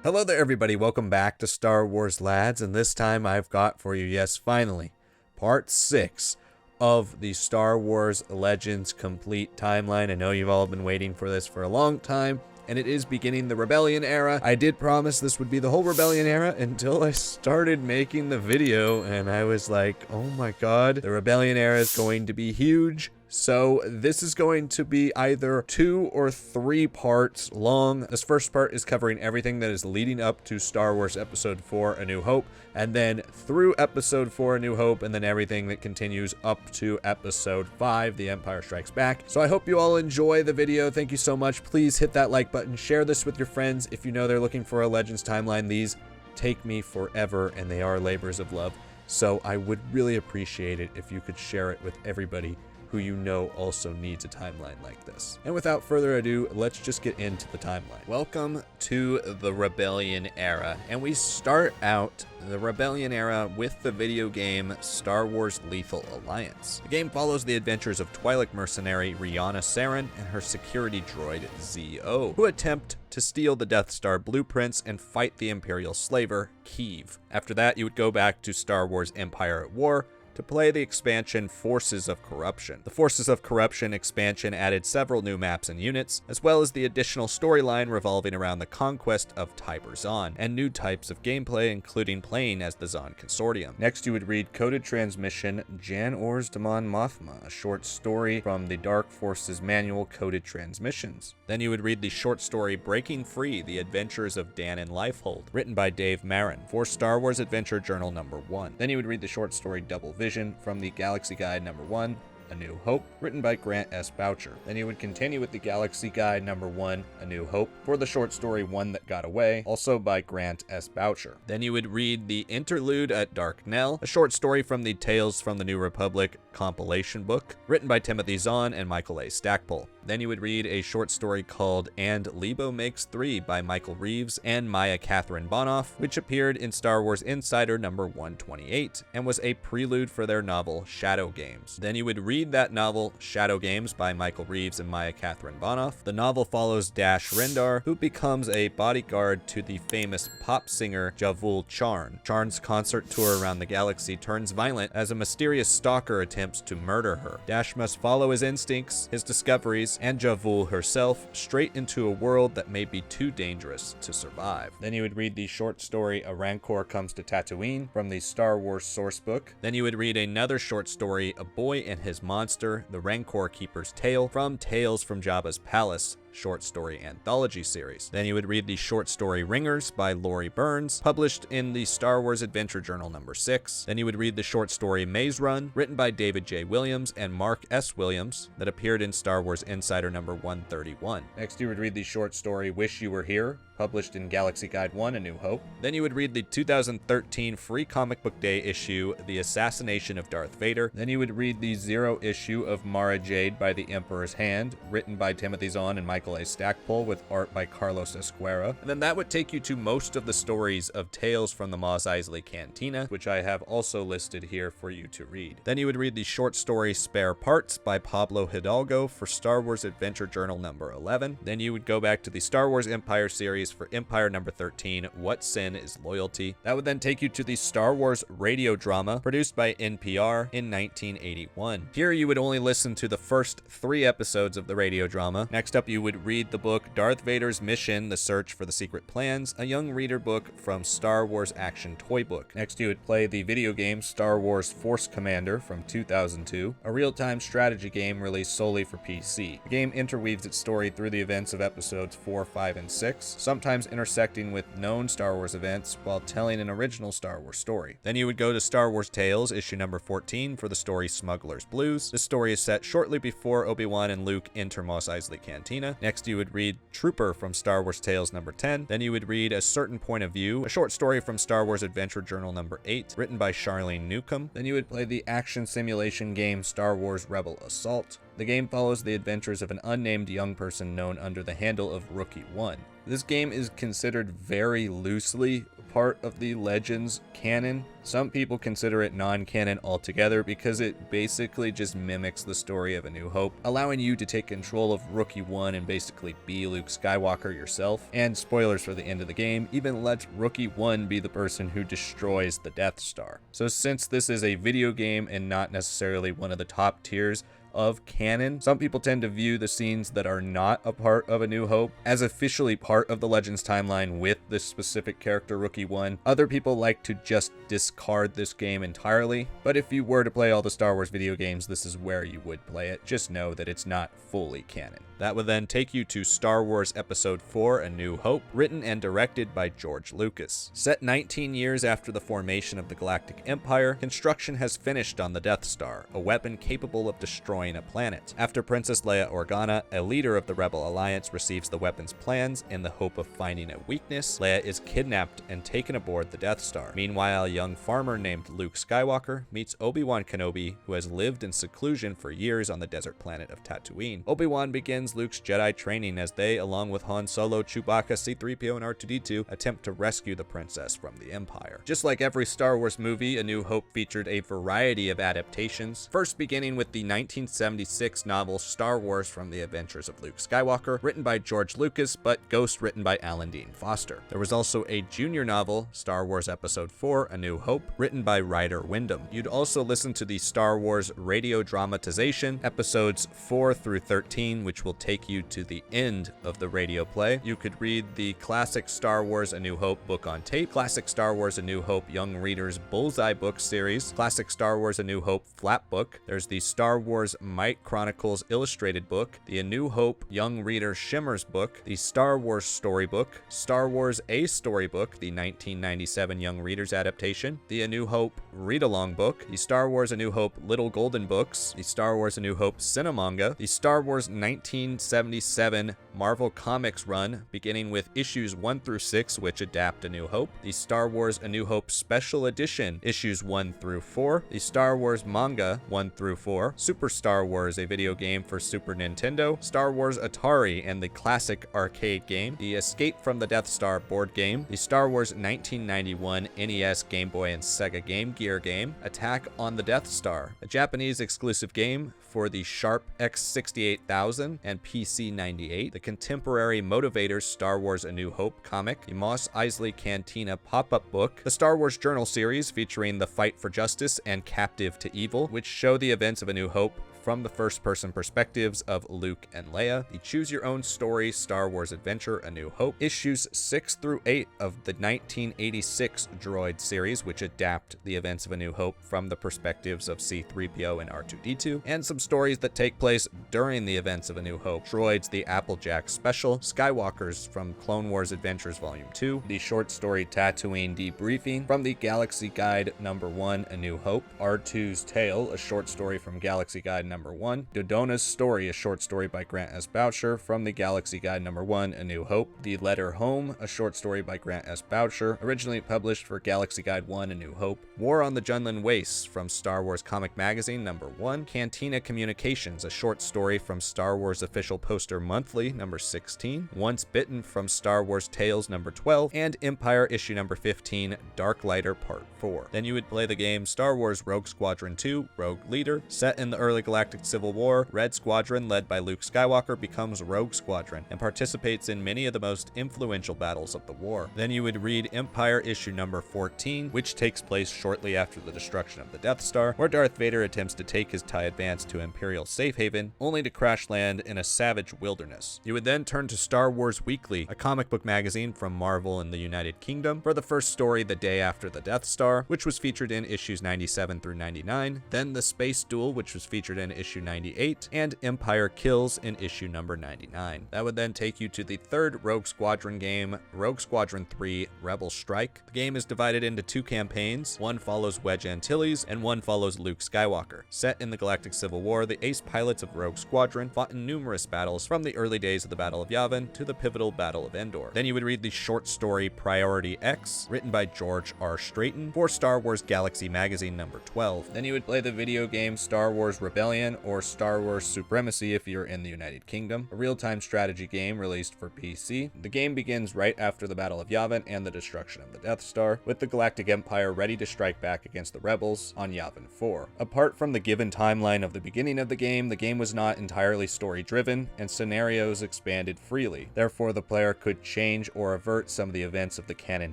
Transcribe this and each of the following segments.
Hello there everybody, welcome back to Star Wars Lads, and this time I've got for you, yes finally, part 6 of the Star Wars Legends Complete timeline. I know you've all been waiting for this for a long time, and it is beginning the Rebellion era. I did promise this would be the whole Rebellion era until I started making the video, and I was like, oh my god, the Rebellion era is going to be huge. So this is going to be either 2 or 3 parts long. This first part is covering everything that is leading up to Star Wars Episode 4 A New Hope, and then through Episode 4 A New Hope, and then everything that continues up to Episode 5 The Empire Strikes Back. So I hope you all enjoy the video. Thank you so much. Please hit that like button, share this with your friends if you know they're looking for a Legends timeline. These take me forever and they are labors of love. So I would really appreciate it if you could share it with everybody who you know also needs a timeline like this. And without further ado, let's just get into the timeline. Welcome to the Rebellion era, and we start out the Rebellion era with the video game Star Wars Lethal Alliance. The game follows the adventures of Twi'lek mercenary Rihanna Saren and her security droid Z-O, who attempt to steal the Death Star blueprints and fight the Imperial slaver Keeve. After that, you would go back to Star Wars Empire at War to play the expansion Forces of Corruption. The Forces of Corruption expansion added several new maps and units, as well as the additional storyline revolving around the conquest of Tiber Zon, and new types of gameplay, including playing as the Zon Consortium. Next, you would read Coded Transmission Jan Or's Damon Mothma, a short story from the Dark Forces manual Coded Transmissions. Then you would read the short story Breaking Free, The Adventures of Dan and Lifehold, written by Dave Marin, for Star Wars Adventure Journal number 1. Then you would read the short story Double Vision from the Galaxy Guide number 1, A New Hope, written by Grant S. Boucher. Then you would continue with the Galaxy Guide number 1, A New Hope, for the short story One That Got Away, also by Grant S. Boucher. Then you would read the Interlude at Dark Nell, a short story from the Tales from the New Republic compilation book, written by Timothy Zahn and Michael A. Stackpole. Then you would read a short story called And Lebo Makes 3 by Michael Reeves and Maya Catherine Bonoff, which appeared in Star Wars Insider number 128 and was a prelude for their novel Shadow Games. Then you would read that novel Shadow Games by Michael Reeves and Maya Catherine Bonoff. The novel follows Dash Rendar, who becomes a bodyguard to the famous pop singer Javul Charn. Charn's concert tour around the galaxy turns violent as a mysterious stalker attempts to murder her. Dash must follow his instincts, his discoveries, and Javul herself straight into a world that may be too dangerous to survive. Then you would read the short story A Rancor Comes to Tatooine from the Star Wars sourcebook. Then you would read another short story A Boy and His Monster, The Rancor Keeper's Tale, from Tales from Jabba's Palace short story anthology series. Then you would read the short story Ringers by Laurie Burns, published in the Star Wars Adventure Journal number 6. Then you would read the short story Maze Run, written by David J. Williams and Mark S. Williams, that appeared in Star Wars Insider number 131. Next you would read the short story Wish You Were Here, published in Galaxy Guide 1, A New Hope. Then you would read the 2013 Free Comic Book Day issue, The Assassination of Darth Vader. Then you would read the 0 issue of Mara Jade by the Emperor's Hand, written by Timothy Zahn and Michael A. Stackpole, with art by Carlos Esquera. And then that would take you to most of the stories of Tales from the Mos Eisley Cantina, which I have also listed here for you to read. Then you would read the short story Spare Parts by Pablo Hidalgo for Star Wars Adventure Journal number 11. Then you would go back to the Star Wars Empire series for Empire number 13, What Sin is Loyalty. That would then take you to the Star Wars radio drama produced by NPR in 1981. Here you would only listen to the first 3 episodes of the radio drama. Next up you would read the book Darth Vader's Mission, The Search for the Secret Plans, a young reader book from Star Wars Action Toy Book. Next you would play the video game Star Wars Force Commander from 2002, a real-time strategy game released solely for PC. The game interweaves its story through the events of episodes 4, 5, and 6, sometimes intersecting with known Star Wars events while telling an original Star Wars story. Then you would go to Star Wars Tales, issue number 14, for the story Smuggler's Blues. This story is set shortly before Obi-Wan and Luke enter Mos Eisley Cantina. Next you would read Trooper from Star Wars Tales number 10. Then you would read A Certain Point of View, a short story from Star Wars Adventure Journal number 8, written by Charlene Newcomb. Then you would play the action simulation game Star Wars Rebel Assault. The game follows the adventures of an unnamed young person known under the handle of Rookie 1. This game is considered very loosely part of the Legends canon. Some people consider it non-canon altogether because it basically just mimics the story of A New Hope, allowing you to take control of Rookie 1 and basically be Luke Skywalker yourself. And spoilers for the end of the game, even lets Rookie 1 be the person who destroys the Death Star. So since this is a video game and not necessarily one of the top tiers of canon, some people tend to view the scenes that are not a part of A New Hope as officially part of the Legends timeline with this specific character, Rookie 1. Other people like to just discard this game entirely, but if you were to play all the Star Wars video games, this is where you would play it. Just know that it's not fully canon. That would then take you to Star Wars Episode 4, A New Hope, written and directed by George Lucas. Set 19 years after the formation of the Galactic Empire, construction has finished on the Death Star, a weapon capable of destroying a planet. After Princess Leia Organa, a leader of the Rebel Alliance, receives the weapon's plans in the hope of finding a weakness, Leia is kidnapped and taken aboard the Death Star. Meanwhile, a young farmer named Luke Skywalker meets Obi-Wan Kenobi, who has lived in seclusion for years on the desert planet of Tatooine. Obi-Wan begins Luke's Jedi training as they, along with Han Solo, Chewbacca, C-3PO, and R2-D2, attempt to rescue the princess from the Empire. Just like every Star Wars movie, A New Hope featured a variety of adaptations, first beginning with the 1976 novel Star Wars from the Adventures of Luke Skywalker, written by George Lucas, but ghost written by Alan Dean Foster. There was also a junior novel, Star Wars Episode 4, A New Hope, written by Ryder Wyndham. You'd also listen to the Star Wars radio dramatization, episodes 4 through 13, which will take you to the end of the radio play. You could read the classic Star Wars A New Hope book on tape, classic Star Wars A New Hope Young Readers Bullseye book series, classic Star Wars A New Hope flap book. There's the Star Wars Might Chronicles illustrated book, the A New Hope Young Reader Shimmers book, the Star Wars storybook, Star Wars A Storybook, the 1997 Young Readers adaptation, the A New Hope read-along book, the Star Wars A New Hope Little Golden books, the Star Wars A New Hope Cinemanga, the Star Wars 1977 Marvel Comics run, beginning with issues 1 through 6, which adapt A New Hope, the Star Wars A New Hope Special Edition, issues 1 through 4, the Star Wars manga 1 through 4, Super Star Wars, a video game for Super Nintendo, Star Wars Atari and the classic arcade game, the Escape from the Death Star board game, the Star Wars 1991 NES, Game Boy, and Sega Game Gear game, Attack on the Death Star, a Japanese exclusive game for the Sharp X68000 and PC-98, the contemporary Motivators Star Wars A New Hope comic, the Mos Eisley Cantina pop-up book, the Star Wars Journal series featuring The Fight for Justice and Captive to Evil, which show the events of A New Hope from the first-person perspectives of Luke and Leia, the Choose Your Own Story Star Wars Adventure A New Hope, issues 6 through 8 of the 1986 Droid series, which adapt the events of A New Hope from the perspectives of C-3PO and R2-D2, and some stories that take place during the events of A New Hope, Droids the Applejack Special, Skywalkers from Clone Wars Adventures Volume 2, the short story Tatooine Debriefing from the Galaxy Guide No. 1 A New Hope, R2's Tale, a short story from Galaxy Guide No. 1, Dodona's Story, a short story by Grant S. Boucher from the Galaxy Guide No. 1, A New Hope, The Letter Home, a short story by Grant S. Boucher, originally published for Galaxy Guide 1, A New Hope, War on the Junlan Wastes from Star Wars Comic Magazine No. 1, Cantina Communications, a short story from Star Wars Official Poster Monthly No. 16, Once Bitten from Star Wars Tales No. 12, and Empire Issue No. 15, Dark Lighter Part 4. Then you would play the game Star Wars Rogue Squadron 2, Rogue Leader, set in the early Galactic Civil War. Red Squadron, led by Luke Skywalker, becomes Rogue Squadron and participates in many of the most influential battles of the war. Then you would read Empire Issue No. 14, which takes place shortly after the destruction of the Death Star, where Darth Vader attempts to take his TIE Advance to Imperial safe haven, only to crash land in a savage wilderness. You would then turn to Star Wars Weekly, a comic book magazine from Marvel in the United Kingdom, for the first story the day after the Death Star, which was featured in issues 97 through 99, then The Space Duel, which was featured in issue 98, and Empire Kills in issue number 99. That would then take you to the third Rogue Squadron game, Rogue Squadron 3 Rebel Strike. The game is divided into two campaigns. One follows Wedge Antilles, and one follows Luke Skywalker. Set in the Galactic Civil War, the ace pilots of Rogue Squadron fought in numerous battles, from the early days of the Battle of Yavin to the pivotal Battle of Endor. Then you would read the short story Priority X, written by George R. Straighton for Star Wars Galaxy Magazine number 12. Then you would play the video game Star Wars Rebellion, Rebellion, or Star Wars Supremacy if you're in the United Kingdom, a real-time strategy game released for PC. The game begins right after the Battle of Yavin and the destruction of the Death Star, with the Galactic Empire ready to strike back against the rebels on Yavin 4. Apart from the given timeline of the beginning of the game was not entirely story-driven, and scenarios expanded freely. Therefore, the player could change or avert some of the events of the canon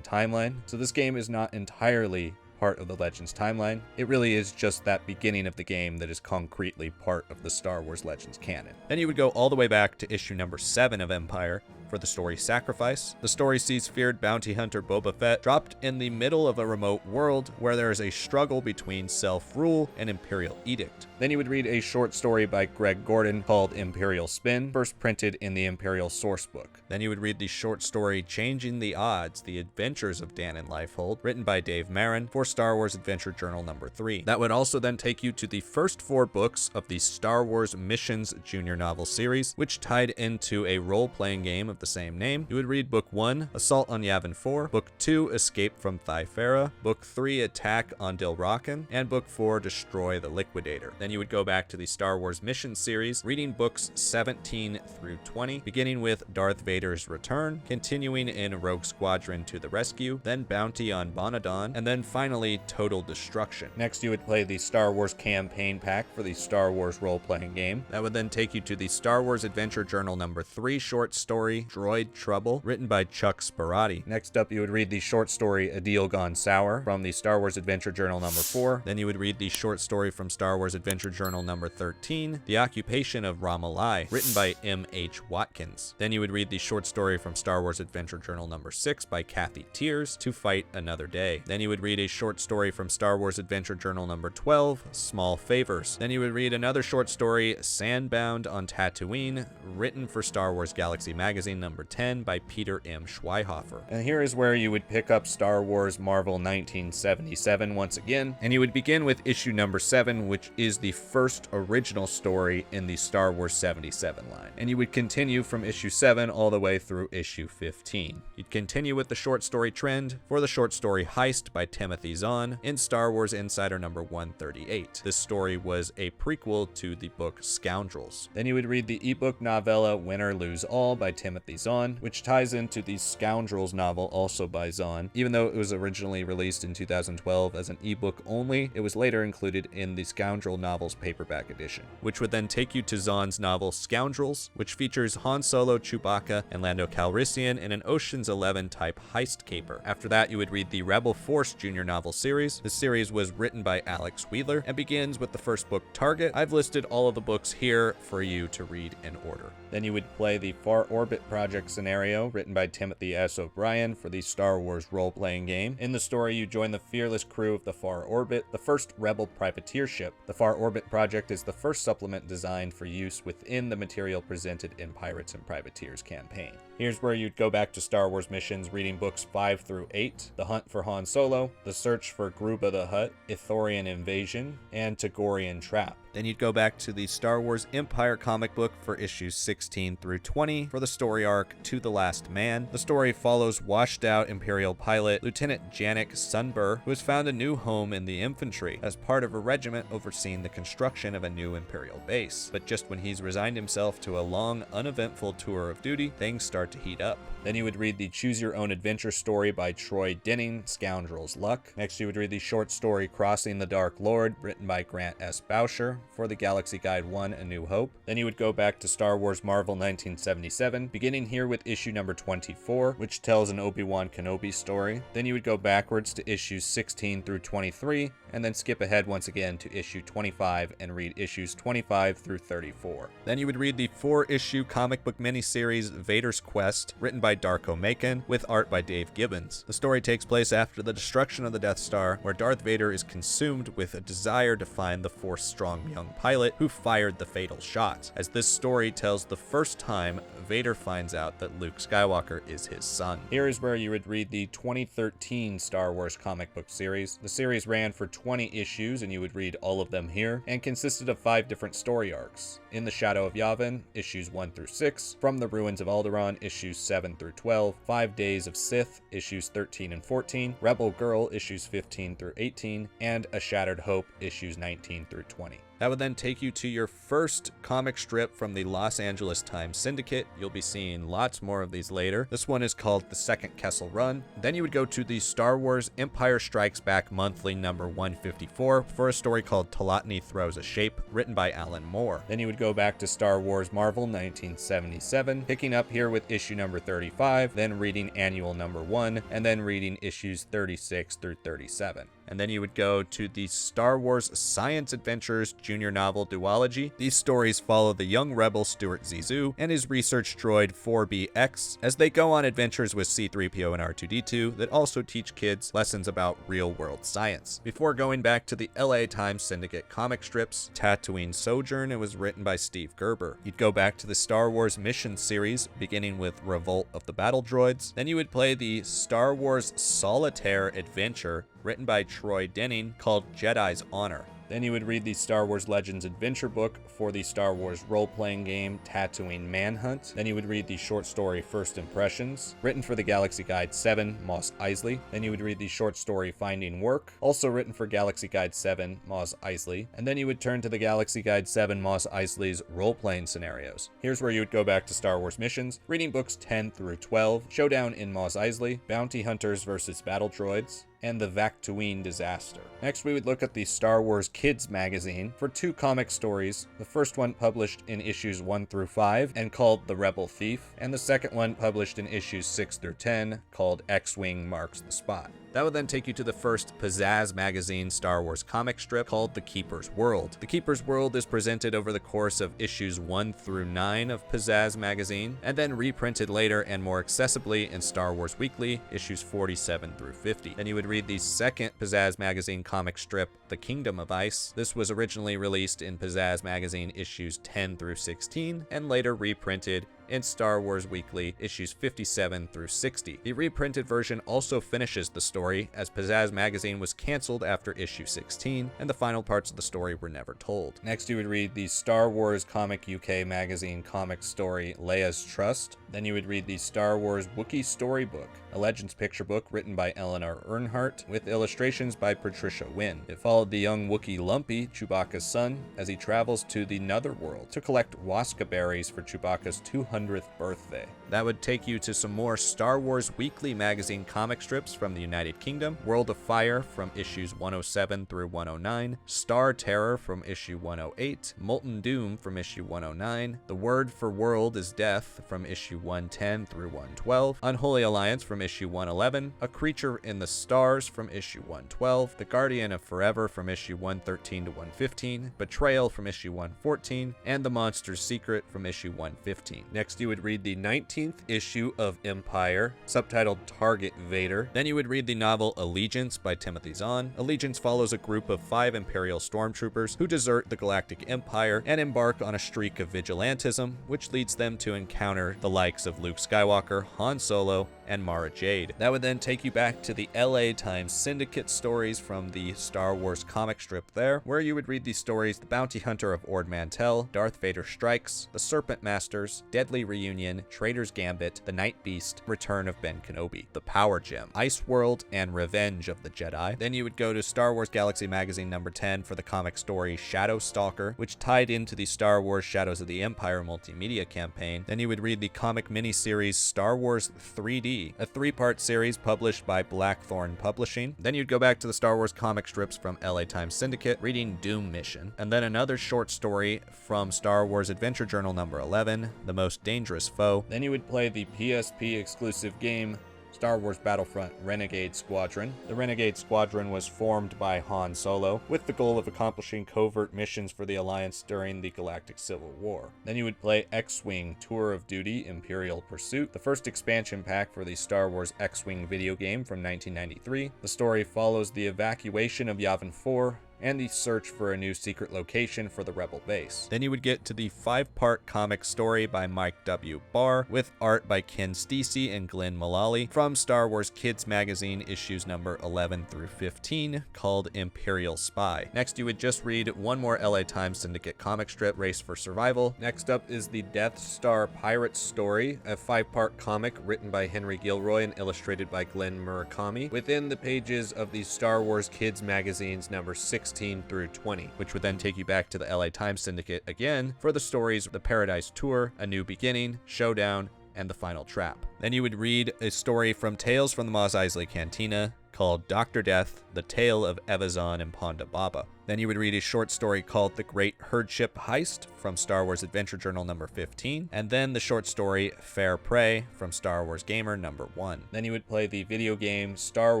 timeline, so this game is not entirely part of the Legends timeline. It really is just that beginning of the game that is concretely part of the Star Wars Legends canon. Then you would go all the way back to issue number 7 of Empire for the story Sacrifice. The story sees feared bounty hunter Boba Fett dropped in the middle of a remote world where there is a struggle between self-rule and Imperial Edict. Then you would read a short story by Greg Gordon called Imperial Spin, first printed in the Imperial Sourcebook. Then you would read the short story Changing the Odds, The Adventures of Dan and Lifehold, written by Dave Marin for Star Wars Adventure Journal number 3. That would also then take you to the first 4 books of the Star Wars Missions junior novel series, which tied into a role-playing game of the same name. You would read Book 1, Assault on Yavin 4, Book 2, Escape from Thyfera, Book 3, Attack on Dilrakan, and Book 4, Destroy the Liquidator. Then you would go back to the Star Wars Missions series, reading books 17 through 20, beginning with Darth Vader's Return, continuing in Rogue Squadron to the Rescue, then Bounty on Bonadon, and then finally Total Destruction. Next, you would play the Star Wars Campaign Pack for the Star Wars role-playing game. That would then take you to the Star Wars Adventure Journal number 3 short story, Droid Trouble, written by Chuck Sparati. Next up, you would read the short story A Deal Gone Sour from the Star Wars Adventure Journal number 4. Then you would read the short story from Star Wars Adventure Journal number 13, The Occupation of Ramalai, written by M.H. Watkins. Then you would read the short story from Star Wars Adventure Journal number 6 by Kathy Tears, To Fight Another Day. Then you would read a short story from Star Wars Adventure Journal number 12, Small Favors. Then you would read another short story, Sandbound on Tatooine, written for Star Wars Galaxy Magazine number 10 by Peter M. Schweihofer. And here is where you would pick up Star Wars Marvel 1977 once again, and you would begin with issue number 7, which is the first original story in the Star Wars 77 line. And you would continue from issue 7 all the way through issue 15. You'd continue with the short story trend for the short story Heist by Timothy Zahn in Star Wars Insider number 138. This story was a prequel to the book Scoundrels. Then you would read the ebook novella Win or Lose All by Timothy Zahn, which ties into the Scoundrels novel also by Zahn. Even though it was originally released in 2012 as an ebook only, it was later included in the Scoundrel novels paperback edition, which would then take you to Zahn's novel Scoundrels, which features Han Solo, Chewbacca, and Lando Calrissian in an Ocean's 11 type heist caper. After that, you would read the Rebel Force junior novel series. The series was written by Alex Wheeler and begins with the first book, Target. I've listed all of the books here for you to read in order. Then you would play the Far Orbit Project scenario, written by Timothy S. O'Brien for the Star Wars role-playing game. In the story, you join the fearless crew of the Far Orbit, the first rebel privateer ship. The Far Orbit Project is the first supplement designed for use within the material presented in Pirates and Privateers campaign. Here's where you'd go back to Star Wars missions, reading books 5 through 8, The Hunt for Han Solo, The Search for Gruba the Hutt, Ithorian Invasion, and Tagorian Trap. Then you'd go back to the Star Wars Empire comic book for issues 16 through 20 for the story arc To the Last Man. The story follows washed-out Imperial pilot Lieutenant Janek Sunbur, who has found a new home in the infantry as part of a regiment overseeing the construction of a new Imperial base. But just when he's resigned himself to a long, uneventful tour of duty, things start to heat up. Then you would read the Choose Your Own Adventure story by Troy Denning, Scoundrels Luck. Next, you would read the short story Crossing the Dark Lord, written by Grant S. Boucher for the Galaxy Guide 1, A New Hope. Then you would go back to Star Wars Marvel 1977, beginning here with issue number 24, which tells an Obi-Wan Kenobi story. Then you would go backwards to issues 16 through 23, and then skip ahead once again to issue 25 and read issues 25 through 34. Then you would read the 4-issue comic book miniseries Vader's Quest, written by Darko Macon, with art by Dave Gibbons. The story takes place after the destruction of the Death Star, where Darth Vader is consumed with a desire to find the Force-strong young pilot who fired the fatal shot, as this story tells the first time Vader finds out that Luke Skywalker is his son. Here is where you would read the 2013 Star Wars comic book series. The series ran for 20 issues, and you would read all of them here, and consisted of 5 different story arcs. In the Shadow of Yavin, issues 1 through 6, From the Ruins of Alderaan, issues 7 through 12, 5 Days of Sith, issues 13 and 14, Rebel Girl, issues 15 through 18, and A Shattered Hope, issues 19 through 20. That would then take you to your first comic strip from the Los Angeles Times Syndicate. You'll be seeing lots more of these later. This one is called The Second Kessel Run. Then you would go to the Star Wars Empire Strikes Back monthly number 154 for a story called Talatni Throws a Shape, written by Alan Moore. Then you would go back to Star Wars Marvel 1977, picking up here with issue number 35, then reading annual number 1, and then reading issues 36 through 37. And then you would go to the Star Wars Science Adventures Junior Novel Duology. These stories follow the young rebel Stuart Zissou and his research droid 4BX as they go on adventures with C-3PO and R2-D2 that also teach kids lessons about real-world science. Before going back to the LA Times Syndicate comic strips, Tatooine Sojourn, it was written by Steve Gerber. You'd go back to the Star Wars Mission series, beginning with Revolt of the Battle Droids. Then you would play the Star Wars Solitaire Adventure, written by Troy Denning, called Jedi's Honor. Then you would read the Star Wars Legends adventure book for the Star Wars role-playing game Tatooine Manhunt. Then you would read the short story First Impressions, written for the Galaxy Guide 7, Mos Eisley. Then you would read the short story Finding Work, also written for Galaxy Guide 7, Mos Eisley. And then you would turn to the Galaxy Guide 7, Mos Eisley's role-playing scenarios. Here's where you would go back to Star Wars Missions, reading books 10 through 12, Showdown in Mos Eisley, Bounty Hunters vs. Battle Droids, and the Vaktuine Disaster. Next, we would look at the Star Wars Kids magazine for 2 comic stories. The first one published in issues 1 through 5 and called The Rebel Thief, and the second one published in issues 6 through 10 called X-Wing Marks the Spot. That would then take you to the first Pizzazz magazine Star Wars comic strip called The Keeper's World. The Keeper's World is presented over the course of issues 1 through 9 of Pizzazz magazine, and then reprinted later and more accessibly in Star Wars Weekly, issues 47 through 50. Then you would read the second Pizzazz magazine comic strip, The Kingdom of Ice. This was originally released in Pizzazz magazine issues 10 through 16, and later reprinted in Star Wars Weekly, issues 57 through 60. The reprinted version also finishes the story, as Pizzazz magazine was canceled after issue 16, and the final parts of the story were never told. Next, you would read the Star Wars Comic UK magazine comic story, Leia's Trust. Then you would read the Star Wars Wookiee Storybook, a Legends picture book written by Eleanor Earnhardt, with illustrations by Patricia Wynn. It followed the young Wookiee Lumpy, Chewbacca's son, as he travels to the Netherworld to collect Waska berries for Chewbacca's 200th birthday. That would take you to some more Star Wars Weekly magazine comic strips from the United Kingdom, World of Fire from issues 107 through 109, Star Terror from issue 108, Molten Doom from issue 109, The Word for World is Death from issue 110 through 112, Unholy Alliance from issue 111, A Creature in the Stars from issue 112, The Guardian of Forever from issue 113 to 115, Betrayal from issue 114, and The Monster's Secret from issue 115. Next, you would read the 19th issue of Empire, subtitled Target Vader. Then you would read the novel Allegiance by Timothy Zahn. Allegiance follows a group of 5 Imperial stormtroopers who desert the Galactic Empire and embark on a streak of vigilantism, which leads them to encounter the likes of Luke Skywalker, Han Solo, and Mara Jade. That would then take you back to the LA Times Syndicate stories from the Star Wars comic strip there, where you would read the stories The Bounty Hunter of Ord Mantell, Darth Vader Strikes, The Serpent Masters, Deadly Reunion, Traitor's Gambit, The Night Beast, Return of Ben Kenobi, The Power Gem, Ice World, and Revenge of the Jedi. Then you would go to Star Wars Galaxy Magazine number 10 for the comic story Shadow Stalker, which tied into the Star Wars Shadows of the Empire multimedia campaign. Then you would read the comic miniseries Star Wars 3D, a 3-part series published by Blackthorn Publishing. Then you'd go back to the Star Wars comic strips from LA Times Syndicate, reading Doom Mission, and then another short story from Star Wars Adventure Journal number 11, The Most Dangerous Foe. Then you would play the PSP exclusive game Star Wars Battlefront Renegade Squadron. The Renegade Squadron was formed by Han Solo with the goal of accomplishing covert missions for the Alliance during the Galactic Civil War. Then you would play X-Wing Tour of Duty Imperial Pursuit, the first expansion pack for the Star Wars X-Wing video game from 1993. The story follows the evacuation of Yavin 4 and the search for a new secret location for the Rebel base. Then you would get to the 5-part comic story by Mike W. Barr, with art by Ken Steacy and Glenn Mullally, from Star Wars Kids Magazine issues number 11 through 15, called Imperial Spy. Next, you would just read one more LA Times Syndicate comic strip, Race for Survival. Next up is the Death Star Pirate Story, a 5-part comic written by Henry Gilroy and illustrated by Glenn Murakami, within the pages of the Star Wars Kids Magazines number 6 16 through 20, which would then take you back to the LA Times Syndicate again for the stories The Paradise Tour, A New Beginning, Showdown, and The Final Trap. Then you would read a story from Tales from the Mos Eisley Cantina called Dr. Death, The Tale of Evazan and Ponda Baba. Then you would read a short story called The Great Herdship Heist from Star Wars Adventure Journal number 15, and then the short story Fair Prey from Star Wars Gamer number 1. Then you would play the video game Star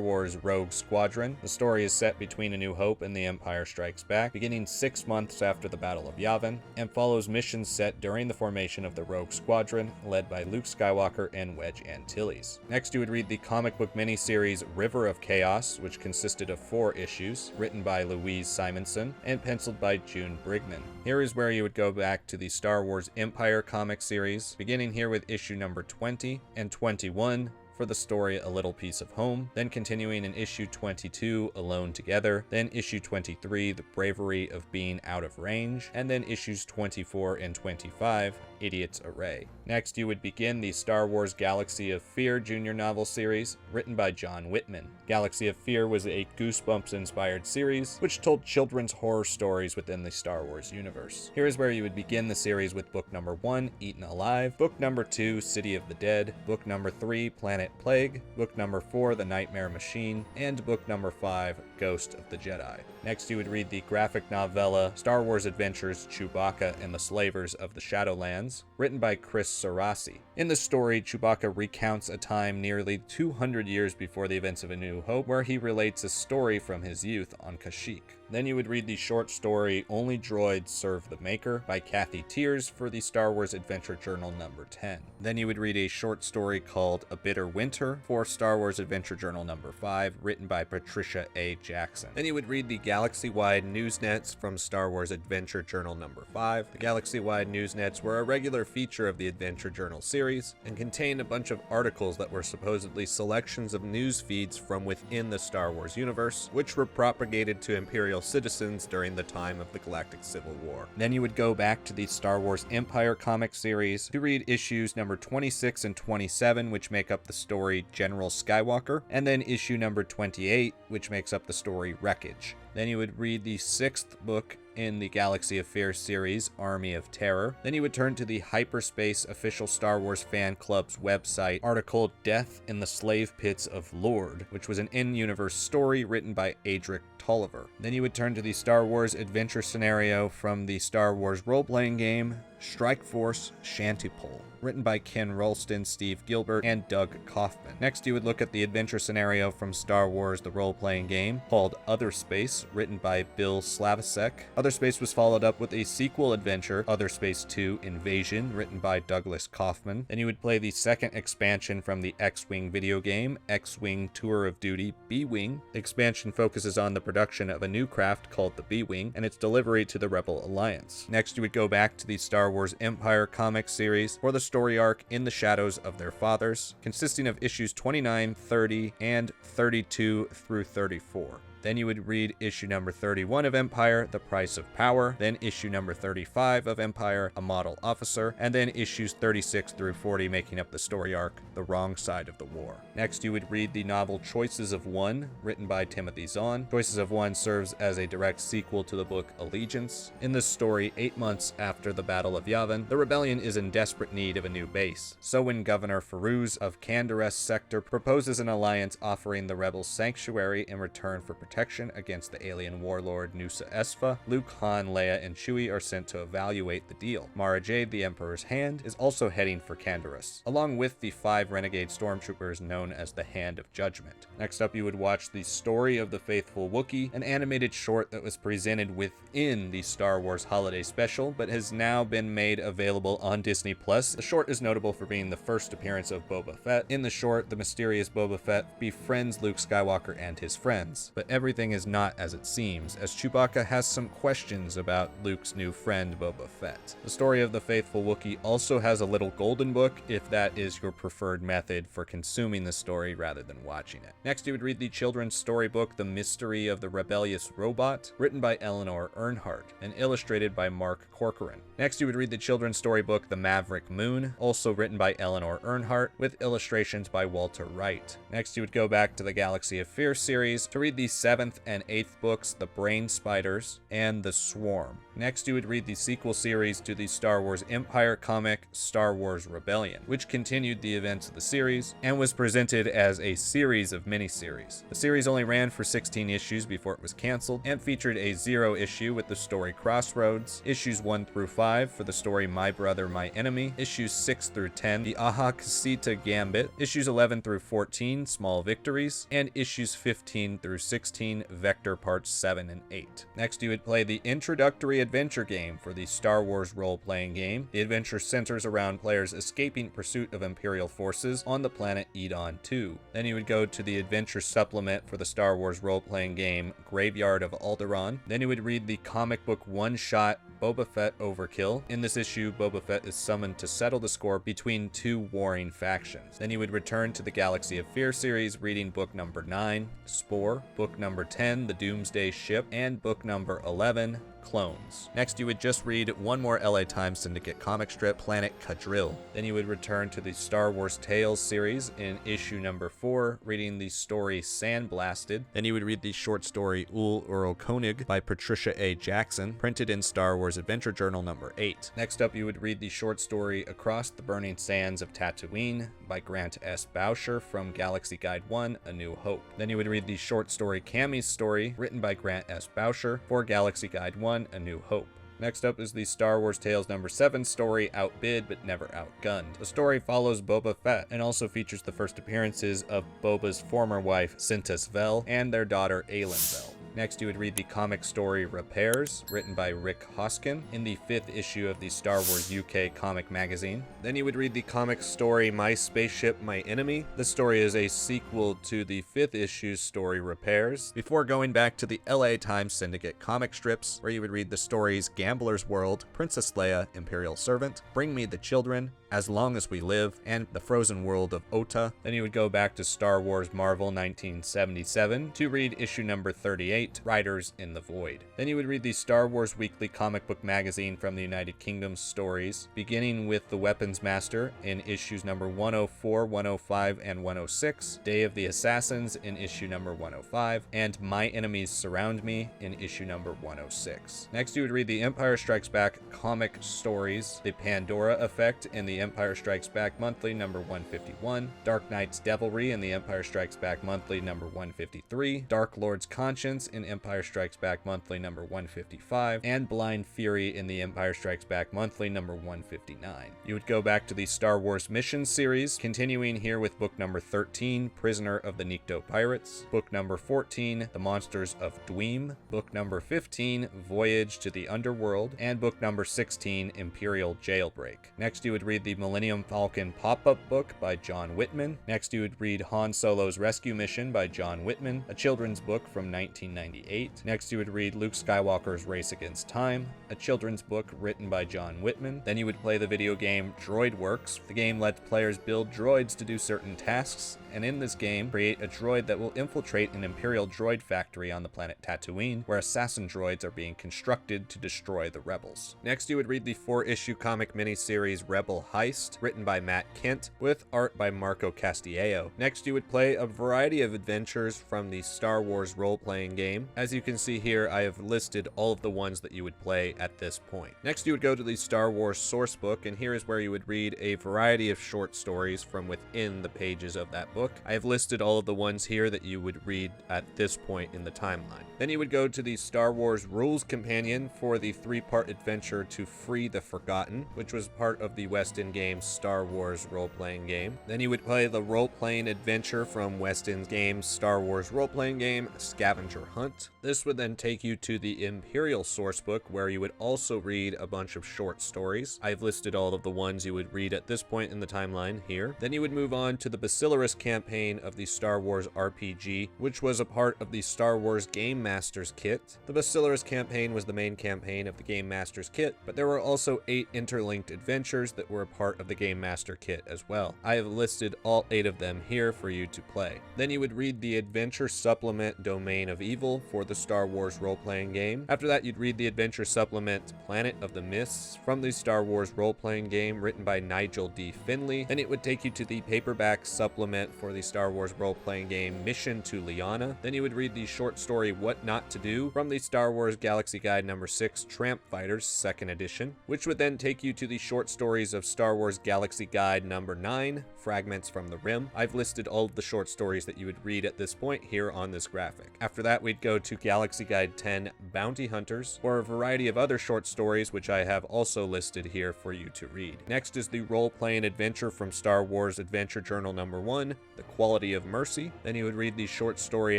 Wars Rogue Squadron. The story is set between A New Hope and The Empire Strikes Back, beginning 6 months after the Battle of Yavin, and follows missions set during the formation of the Rogue Squadron, led by Luke Skywalker and Wedge Antilles. Next, you would read the comic book miniseries River of Chaos, which consisted of 4 issues, written by Louise Simonson and penciled by June Brigman. Here is where you would go back to the Star Wars Empire comic series, beginning here with issue number 20 and 21 for the story A Little Piece of Home, then continuing in issue 22, Alone Together, then issue 23, The Bravery of Being Out of Range, and then issues 24 and 25, Idiot's Array. Next, you would begin the Star Wars Galaxy of Fear junior novel series, written by John Whitman. Galaxy of Fear was a Goosebumps-inspired series, which told children's horror stories within the Star Wars universe. Here is where you would begin the series with book number 1, Eaten Alive, book number 2, City of the Dead, book number 3, Planet Plague, book number 4, The Nightmare Machine, and book number 5, Ghost of the Jedi. Next, you would read the graphic novella Star Wars Adventures Chewbacca and the Slavers of the Shadowlands, written by Chris Sarasi. In the story, Chewbacca recounts a time nearly 200 years before the events of A New Hope, where he relates a story from his youth on Kashyyyk. Then you would read the short story Only Droids Serve the Maker by Kathy Tears for the Star Wars Adventure Journal number 10. Then you would read a short story called A Bitter Winter for Star Wars Adventure Journal number 5, written by Patricia A. Jackson. Then you would read the Galaxy-wide Newsnets from Star Wars Adventure Journal number 5. The Galaxy-wide Newsnets were a regular feature of the Adventure Journal series and contained a bunch of articles that were supposedly selections of news feeds from within the Star Wars universe, which were propagated to Imperial citizens during the time of the Galactic Civil War. Then you would go back to the Star Wars Empire comic series to read issues number 26 and 27, which make up the story General Skywalker, and then issue number 28, which makes up the story Wreckage. Then you would read the 6th book in the Galaxy of Fear series, Army of Terror. Then you would turn to the Hyperspace official Star Wars fan club's website article Death in the Slave Pits of Lord, which was an in-universe story written by Adric Tolliver. Then you would turn to the Star Wars adventure scenario from the Star Wars role-playing game Strike Force Shantypole, written by Ken Ralston, Steve Gilbert, and Doug Kaufman. Next, you would look at the adventure scenario from Star Wars the role-playing game called Other Space, written by Bill Slavicsek. Other Space was followed up with a sequel adventure, Other Space 2 Invasion, written by Douglas Kaufman. Then you would play the second expansion from the X-Wing video game, X-Wing Tour of Duty B-Wing. The expansion focuses on the production of a new craft called the B-Wing and its delivery to the Rebel Alliance. Next, you would go back to the Star Wars Empire comic series for the story arc In the Shadows of Their Fathers, consisting of issues 29, 30, and 32 through 34. Then you would read issue number 31 of Empire, The Price of Power, then issue number 35 of Empire, A Model Officer, and then issues 36 through 40 making up the story arc, The Wrong Side of the War. Next, you would read the novel Choices of One, written by Timothy Zahn. Choices of One serves as a direct sequel to the book Allegiance. In this story, 8 months after the Battle of Yavin, the rebellion is in desperate need of a new base. So when Governor Farouz of Candares Sector proposes an alliance offering the rebels sanctuary in return for protection against the alien warlord Nusa Esfa, Luke, Han, Leia, and Chewie are sent to evaluate the deal. Mara Jade, the Emperor's Hand, is also heading for Candares, along with the 5 renegade stormtroopers known as the Hand of Judgment. Next up, you would watch The Story of the Faithful Wookiee, an animated short that was presented within the Star Wars Holiday Special, but has now been made available on Disney+. The short is notable for being the first appearance of Boba Fett. In the short, the mysterious Boba Fett befriends Luke Skywalker and his friends, but everything is not as it seems, as Chewbacca has some questions about Luke's new friend Boba Fett. The Story of the Faithful Wookiee also has a little golden book, if that is your preferred method for consuming the story rather than watching it. Next, you would read the children's storybook The Mystery of the Rebellious Robot, written by Eleanor Earnhardt and illustrated by Mark Corcoran. Next, you would read the children's storybook The Maverick Moon, also written by Eleanor Earnhardt, with illustrations by Walter Wright. Next, you would go back to the Galaxy of Fear series to read the 7th and 8th books, The Brain Spiders and The Swarm. Next, you would read the sequel series to the Star Wars Empire comic, Star Wars Rebellion, which continued the events of the series and was presented as a series of miniseries. The series only ran for 16 issues before it was canceled and featured a 0 issue with the story Crossroads, issues 1 through 5 for the story My Brother, My Enemy, issues 6 through 10, the Aha Casita Gambit, issues 11 through 14, Small Victories, and issues 15 through 16, Vector Parts 7 and 8. Next, you would play the introductory adventure game for the Star Wars role-playing game. The adventure centers around players escaping pursuit of Imperial forces on the planet Edon 2. Then you would go to the adventure supplement for the Star Wars role-playing game, Graveyard of Alderaan. Then you would read the comic book one-shot Boba Fett Overkill. In this issue, Boba Fett is summoned to settle the score between 2 warring factions. Then you would return to the Galaxy of Fear series, reading book number 9, Spore, book number 10, The Doomsday Ship, and book number 11, Clones. Next, you would just read one more LA Times Syndicate comic strip, Planet Cadril. Then you would return to the Star Wars Tales series in issue number 4, reading the story Sandblasted. Then you would read the short story Ul Uro Konig by Patricia A. Jackson, printed in Star Wars Adventure Journal number 8. Next up, you would read the short story Across the Burning Sands of Tatooine by Grant S. Boucher from Galaxy Guide 1, A New Hope. Then you would read the short story Cammy's Story, written by Grant S. Boucher for Galaxy Guide 1, A New Hope. Next up is the Star Wars Tales number 7 story, Outbid But Never Outgunned. The story follows Boba Fett and also features the first appearances of Boba's former wife, Cintas Vel, and their daughter, Aelin Vel. Next, you would read the comic story Repairs, written by Rick Hoskin, in the 5th issue of the Star Wars UK comic magazine. Then you would read the comic story My Spaceship, My Enemy. This story is a sequel to the 5th issue's story Repairs, before going back to the LA Times Syndicate comic strips, where you would read the stories Gambler's World, Princess Leia, Imperial Servant, Bring Me the Children, As Long as We Live, and The Frozen World of Ota. Then you would go back to Star Wars Marvel 1977 to read issue number 38, Riders in the Void. Then you would read the Star Wars Weekly comic book magazine from the United Kingdom stories, beginning with The Weapons Master in issues number 104, 105, and 106, Day of the Assassins in issue number 105, and My Enemies Surround Me in issue number 106. Next, you would read the Empire Strikes Back comic stories, The Pandora Effect in the Empire Strikes Back Monthly number 151, Dark Knight's Devilry in the Empire Strikes Back Monthly number 153, Dark Lord's Conscience in Empire Strikes Back Monthly number 155, and Blind Fury in the Empire Strikes Back Monthly number 159. You would go back to the Star Wars Missions series, continuing here with book number 13, Prisoner of the Nikto Pirates, book number 14, The Monsters of Dweem, book number 15, Voyage to the Underworld, and book number 16, Imperial Jailbreak. Next, you would read the Millennium Falcon pop-up book by John Whitman. Next, you would read Han Solo's Rescue Mission by John Whitman, a children's book from 1998. Next, you would read Luke Skywalker's Race Against Time, a children's book written by John Whitman. Then you would play the video game Droid Works. The game lets players build droids to do certain tasks, and in this game, create a droid that will infiltrate an Imperial droid factory on the planet Tatooine, where assassin droids are being constructed to destroy the rebels. Next, you would read the 4-issue comic miniseries Rebel Heist, written by Matt Kent, with art by Marco Castillejo. Next, you would play a variety of adventures from the Star Wars role-playing game. As you can see here, I have listed all of the ones that you would play at this point. Next, you would go to the Star Wars sourcebook, and here is where you would read a variety of short stories from within the pages of that book. I have listed all of the ones here that you would read at this point in the timeline. Then you would go to the Star Wars Rules Companion for the 3-part adventure To Free the Forgotten, which was part of the West End Games Star Wars role-playing game. Then you would play the role-playing adventure from West End Games Star Wars role-playing game Scavenger Hunt. This would then take you to the Imperial sourcebook, where you would also read a bunch of short stories. I've listed all of the ones you would read at this point in the timeline here. Then you would move on to the Basilarus campaign of the Star Wars RPG, which was a part of the Star Wars Game Masters kit. The Basilarus campaign was the main campaign of the Game Masters kit, but there were also 8 interlinked adventures that were a part of the Game Master kit as well. I have listed all 8 of them here for you to play. Then you would read the Adventure Supplement Domain of Evil, novel for the Star Wars role-playing game. After that, you'd read the adventure supplement Planet of the Mists from the Star Wars role-playing game written by Nigel D. Finley. Then it would take you to the paperback supplement for the Star Wars role-playing game Mission to Liana. Then you would read the short story What Not to Do from the Star Wars Galaxy Guide number 6 Tramp Fighters 2nd edition, which would then take you to the short stories of Star Wars Galaxy Guide number 9 Fragments from the Rim. I've listed all of the short stories that you would read at this point here on this graphic. After that, we'd go to Galaxy Guide 10 Bounty Hunters, or a variety of other short stories which I have also listed here for you to read. Next is the role-playing adventure from Star Wars Adventure Journal number 1, The Quality of Mercy. Then you would read the short story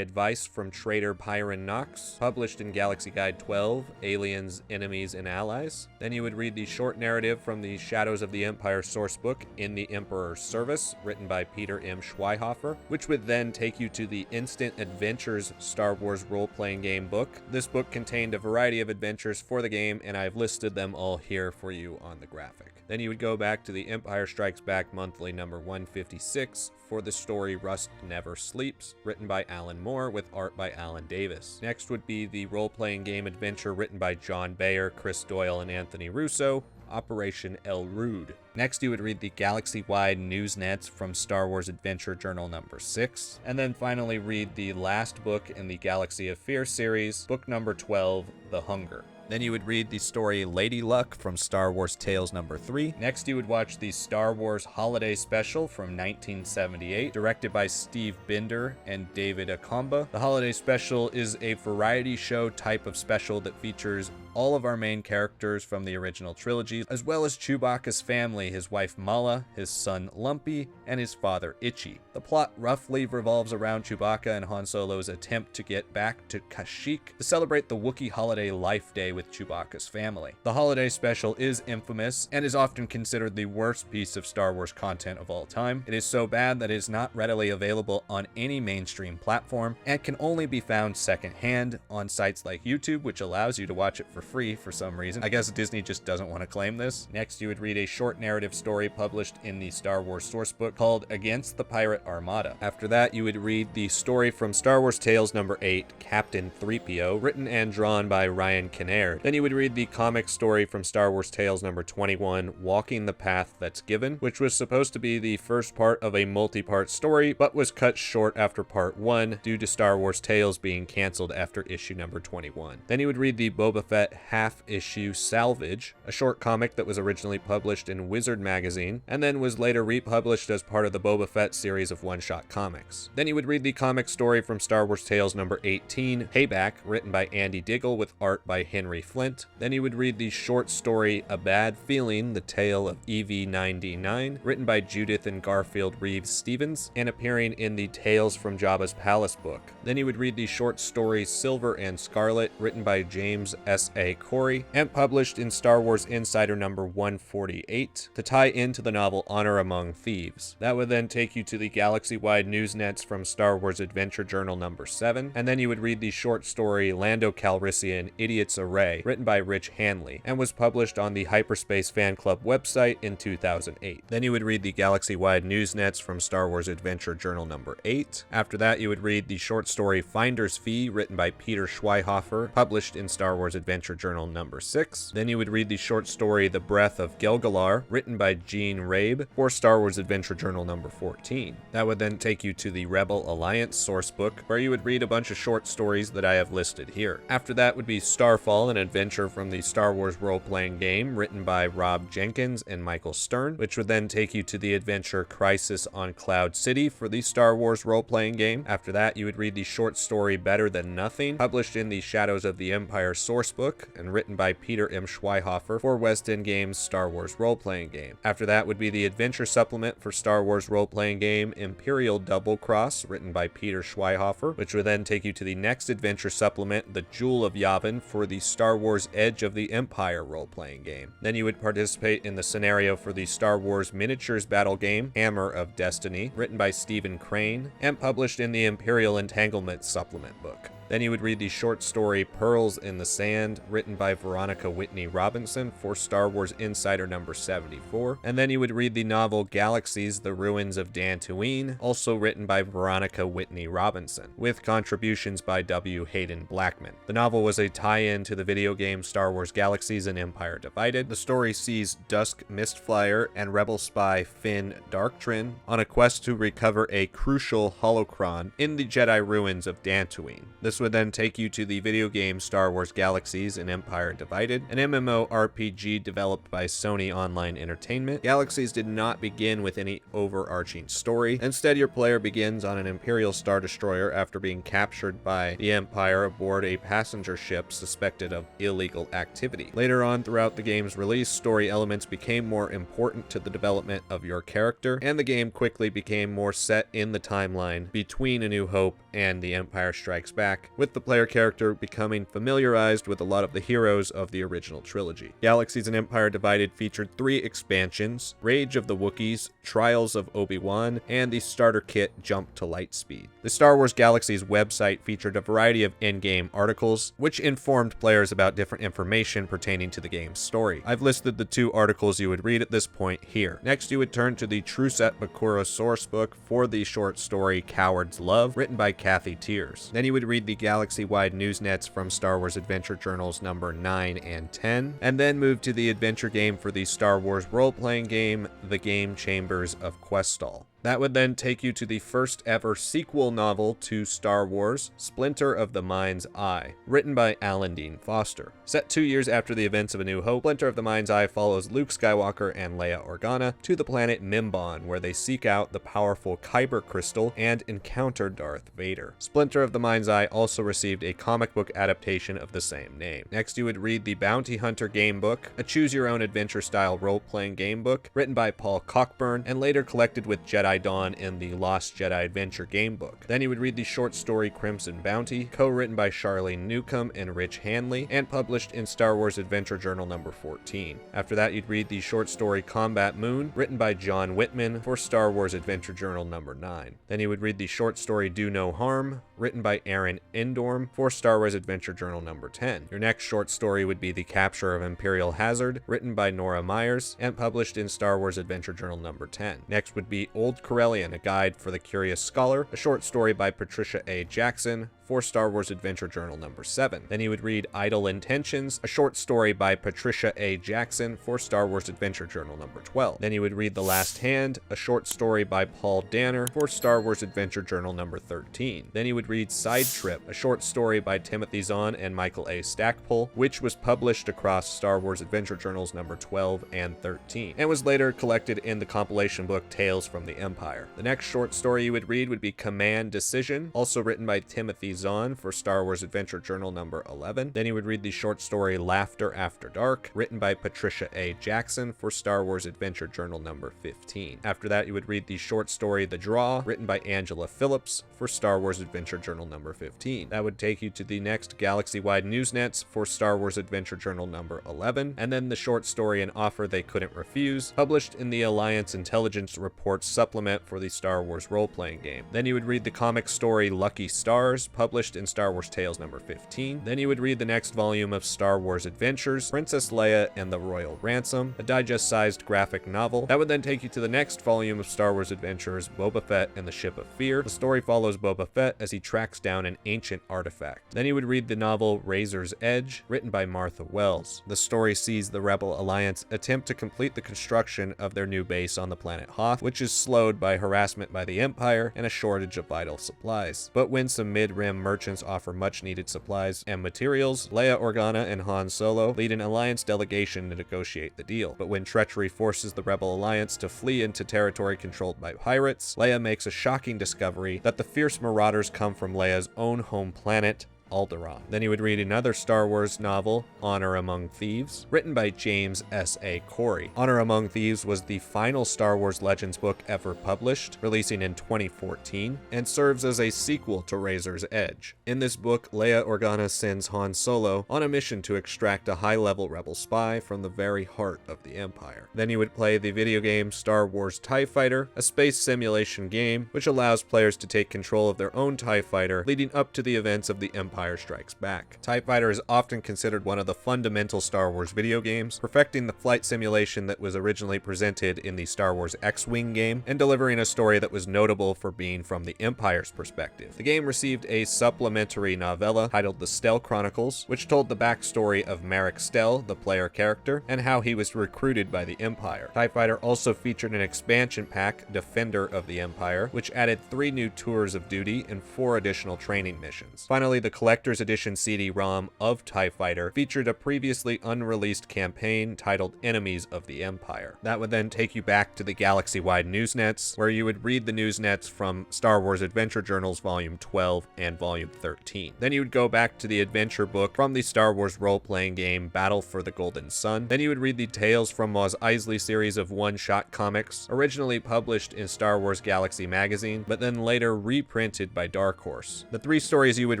Advice from Traitor Pyron Knox, published in Galaxy Guide 12, Aliens, Enemies, and Allies. Then you would read the short narrative from the Shadows of the Empire sourcebook In the Emperor's Service, written by Peter M. Schweihofer, which would then take you to the Instant Adventures Star Wars role-playing game book. This book contained a variety of adventures for the game, and I've listed them all here for you on the graphic. Then you would go back to the Empire Strikes Back monthly number 156 for the story Rust Never Sleeps, written by Alan Moore with art by Alan Davis. Next would be the role-playing game adventure written by John Bayer, Chris Doyle, and Anthony Russo, Operation El Rude. Next, you would read the galaxy-wide news nets from Star Wars Adventure Journal number 6, and then finally read the last book in the Galaxy of Fear series, book number 12, The Hunger. Then you would read the story Lady Luck from Star Wars Tales number 3. Next, you would watch the Star Wars Holiday Special from 1978, directed by Steve Binder and David Akomba. The Holiday Special is a variety show type of special that features all of our main characters from the original trilogy, as well as Chewbacca's family, his wife Mala, his son Lumpy, and his father Itchy. The plot roughly revolves around Chewbacca and Han Solo's attempt to get back to Kashyyyk to celebrate the Wookiee holiday Life Day with Chewbacca's family. The holiday special is infamous and is often considered the worst piece of Star Wars content of all time. It is so bad that it is not readily available on any mainstream platform and can only be found secondhand on sites like YouTube, which allows you to watch it for free for some reason. I guess Disney just doesn't want to claim this. Next, you would read a short narrative story published in the Star Wars sourcebook called Against the Pirate Armada. After that, you would read the story from Star Wars Tales number 8, Captain 3PO, written and drawn by Ryan Kinnaird. Then you would read the comic story from Star Wars Tales number 21, Walking the Path That's Given, which was supposed to be the first part of a multi-part story, but was cut short after part 1 due to Star Wars Tales being canceled after issue number 21. Then you would read the Boba Fett half-issue Salvage, a short comic that was originally published in Wizard magazine, and then was later republished as part of the Boba Fett series of one-shot comics. Then you would read the comic story from Star Wars Tales number 18, Payback, written by Andy Diggle with art by Henry Flint. Then you would read the short story A Bad Feeling, the Tale of EV-9D9, written by Judith and Garfield Reeves Stevens, and appearing in the Tales from Jabba's Palace book. Then you would read the short story Silver and Scarlet, written by James S.A. Corey, and published in Star Wars Insider number 148 to tie into the novel Honor Among Thieves. That would then take you to the galaxy-wide news nets from Star Wars Adventure Journal number 7, and then you would read the short story Lando Calrissian, Idiot's Array, written by Rich Hanley, and was published on the Hyperspace Fan Club website in 2008. Then you would read the galaxy-wide news nets from Star Wars Adventure Journal number 8. After that, you would read the short story Finder's Fee, written by Peter Schweihofer, published in Star Wars Adventure Journal number 6. Then you would read the short story The Breath of Gelgalar, written by Gene Rabe, for Star Wars Adventure Journal number 14. That would then take you to the Rebel Alliance sourcebook, where you would read a bunch of short stories that I have listed here. After that would be Starfall, an adventure from the Star Wars role-playing game, written by Rob Jenkins and Michael Stern, which would then take you to the adventure Crisis on Cloud City for the Star Wars role-playing game. After that, you would read the short story Better Than Nothing, published in the Shadows of the Empire sourcebook, and written by Peter M. Schweihofer for West End Games' Star Wars role-playing game. After that would be the adventure supplement for Star Wars role-playing game Imperial Double Cross, written by Peter Schweihofer, which would then take you to the next adventure supplement, The Jewel of Yavin, for the Star Wars Edge of the Empire role-playing game. Then you would participate in the scenario for the Star Wars miniatures battle game Hammer of Destiny, written by Stephen Crane, and published in the Imperial Entanglement supplement book. Then you would read the short story Pearls in the Sand, written by Veronica Whitney Robinson for Star Wars Insider number 74. And then you would read the novel Galaxies, The Ruins of Dantooine, also written by Veronica Whitney Robinson, with contributions by W. Hayden Blackman. The novel was a tie-in to the video game Star Wars Galaxies and Empire Divided. The story sees Dusk Mistflyer and Rebel spy Finn Darktrin on a quest to recover a crucial holocron in the Jedi ruins of Dantooine. This would then take you to the video game Star Wars Galaxies and Empire Divided, an MMORPG developed by Sony Online Entertainment. Galaxies did not begin with any overarching story. Instead, your player begins on an Imperial Star Destroyer after being captured by the Empire aboard a passenger ship suspected of illegal activity. Later on throughout the game's release, story elements became more important to the development of your character, and the game quickly became more set in the timeline between A New Hope and The Empire Strikes Back, with the player character becoming familiarized with a lot of the heroes of the original trilogy. Galaxies and Empire Divided featured 3 expansions: Rage of the Wookiees, Trials of Obi-Wan, and the starter kit Jump to Lightspeed. The Star Wars Galaxies website featured a variety of in-game articles, which informed players about different information pertaining to the game's story. I've listed the 2 articles you would read at this point here. Next, you would turn to the Truset Bakura source book for the short story Coward's Love, written by Kathy Tears. Then you would read the galaxy-wide newsnets from Star Wars Adventure Journals number 9 and 10, and then move to the adventure game for the Star Wars role-playing game, The Game Chambers of Questal. That would then take you to the first ever sequel novel to Star Wars, Splinter of the Mind's Eye, written by Alan Dean Foster. Set 2 years after the events of A New Hope, Splinter of the Mind's Eye follows Luke Skywalker and Leia Organa to the planet Mimban, where they seek out the powerful Kyber crystal and encounter Darth Vader. Splinter of the Mind's Eye also received a comic book adaptation of the same name. Next, you would read the Bounty Hunter game book, a choose-your-own-adventure style role-playing game book written by Paul Cockburn and later collected with Jedi Dawn in the Lost Jedi Adventure gamebook. Then you would read the short story Crimson Bounty, co-written by Charlene Newcomb and Rich Hanley, and published in Star Wars Adventure Journal number 14. After that, you'd read the short story Combat Moon, written by John Whitman for Star Wars Adventure Journal number 9. Then you would read the short story Do No Harm, written by Aaron Endorm for Star Wars Adventure Journal number 10. Your next short story would be The Capture of Imperial Hazard, written by Nora Myers, and published in Star Wars Adventure Journal number 10. Next would be Old Corellian, A Guide for the Curious Scholar, a short story by Patricia A. Jackson for Star Wars Adventure Journal number 7. Then you would read Idle Intentions, a short story by Patricia A. Jackson for Star Wars Adventure Journal number 12. Then you would read The Last Hand, a short story by Paul Danner for Star Wars Adventure Journal number 13. Then you would read Side Trip, a short story by Timothy Zahn and Michael A. Stackpole, which was published across Star Wars Adventure Journals number 12 and 13, and was later collected in the compilation book Tales from the Empire. The next short story you would read would be Command Decision, also written by Timothy Zahn for Star Wars Adventure Journal number 11. Then you would read the short story Laughter After Dark, written by Patricia A. Jackson for Star Wars Adventure Journal number 15. After that, you would read the short story The Draw, written by Angela Phillips for Star Wars Adventure Journal number 15. That would take you to the next galaxy-wide newsnets for Star Wars Adventure Journal number 11, and then the short story An Offer They Couldn't Refuse, published in the Alliance Intelligence Report supplement for the Star Wars role-playing game. Then you would read the comic story Lucky Stars, published in Star Wars Tales number 15. Then you would read the next volume of Star Wars Adventures, Princess Leia and the Royal Ransom, a digest-sized graphic novel. That would then take you to the next volume of Star Wars Adventures, Boba Fett and the Ship of Fear. The story follows Boba Fett as he tracks down an ancient artifact. Then you would read the novel Razor's Edge, written by Martha Wells. The story sees the Rebel Alliance attempt to complete the construction of their new base on the planet Hoth, which is slowed by harassment by the Empire and a shortage of vital supplies. But when some mid-rim merchants offer much-needed supplies and materials, Leia Organa and Han Solo lead an Alliance delegation to negotiate the deal. But when treachery forces the Rebel Alliance to flee into territory controlled by pirates, Leia makes a shocking discovery that the fierce marauders come from Leia's own home planet, Alderaan. Then you would read another Star Wars novel, Honor Among Thieves, written by James S.A. Corey. Honor Among Thieves was the final Star Wars Legends book ever published, releasing in 2014, and serves as a sequel to Razor's Edge. In this book, Leia Organa sends Han Solo on a mission to extract a high-level rebel spy from the very heart of the Empire. Then you would play the video game Star Wars TIE Fighter, a space simulation game which allows players to take control of their own TIE Fighter, leading up to the events of the Empire Empire Strikes Back. TIE Fighter is often considered one of the fundamental Star Wars video games, perfecting the flight simulation that was originally presented in the Star Wars X-Wing game, and delivering a story that was notable for being from the Empire's perspective. The game received a supplementary novella titled The Stell Chronicles, which told the backstory of Marek Stell, the player character, and how he was recruited by the Empire. TIE Fighter also featured an expansion pack, Defender of the Empire, which added 3 new tours of duty and 4 additional training missions. Finally, the Collector's Edition CD-ROM of TIE Fighter featured a previously unreleased campaign titled Enemies of the Empire. That would then take you back to the galaxy-wide newsnets, where you would read the newsnets from Star Wars Adventure Journals Volume 12 and Volume 13. Then you would go back to the adventure book from the Star Wars role-playing game Battle for the Golden Sun. Then you would read the Tales from Mos Eisley series of one-shot comics, originally published in Star Wars Galaxy magazine, but then later reprinted by Dark Horse. The 3 stories you would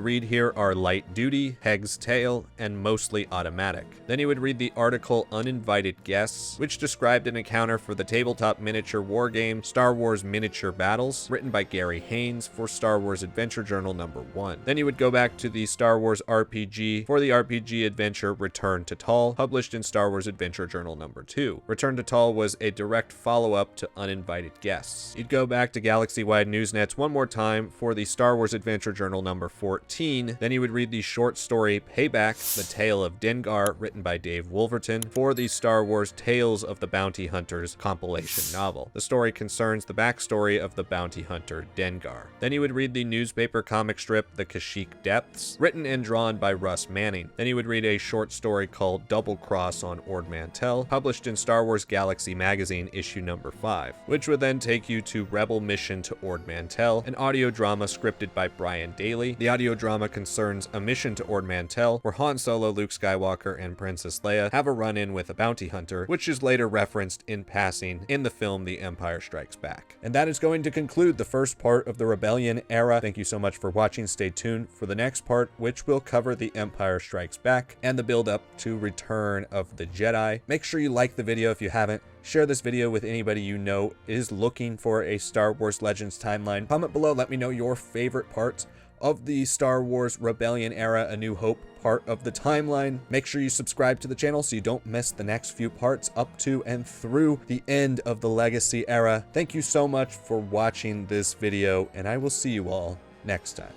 read here are Light Duty, Heg's Tale, and Mostly Automatic. Then you would read the article Uninvited Guests, which described an encounter for the tabletop miniature war game Star Wars Miniature Battles, written by Gary Haynes for Star Wars Adventure Journal number 1. Then you would go back to the Star Wars RPG for the RPG adventure Return to Tal, published in Star Wars Adventure Journal number 2. Return to Tal was a direct follow-up to Uninvited Guests. You'd go back to galaxy-wide newsnets one more time for the Star Wars Adventure Journal number 14. Then you would read the short story Payback, The Tale of Dengar, written by Dave Wolverton, for the Star Wars Tales of the Bounty Hunters compilation novel. The story concerns the backstory of the bounty hunter Dengar. Then you would read the newspaper comic strip The Kashyyyk Depths, written and drawn by Russ Manning. Then you would read a short story called Double Cross on Ord Mantell, published in Star Wars Galaxy magazine issue number 5, which would then take you to Rebel Mission to Ord Mantell, an audio drama scripted by Brian Daly. The audio drama concerns a mission to Ord Mantell where Han Solo, Luke Skywalker, and Princess Leia have a run-in with a bounty hunter, which is later referenced in passing in the film The Empire Strikes Back. And that is going to conclude the first part of the Rebellion era. Thank you so much for watching. Stay tuned for the next part, which will cover The Empire Strikes Back and the build up to Return of the Jedi. Make sure you like the video if you haven't. Share this video with anybody you know is looking for a Star Wars Legends timeline. Comment below, let me know your favorite parts of the Star Wars Rebellion era, A New Hope part of the timeline. Make sure you subscribe to the channel so you don't miss the next few parts up to and through the end of the Legacy era. Thank you so much for watching this video, and I will see you all next time.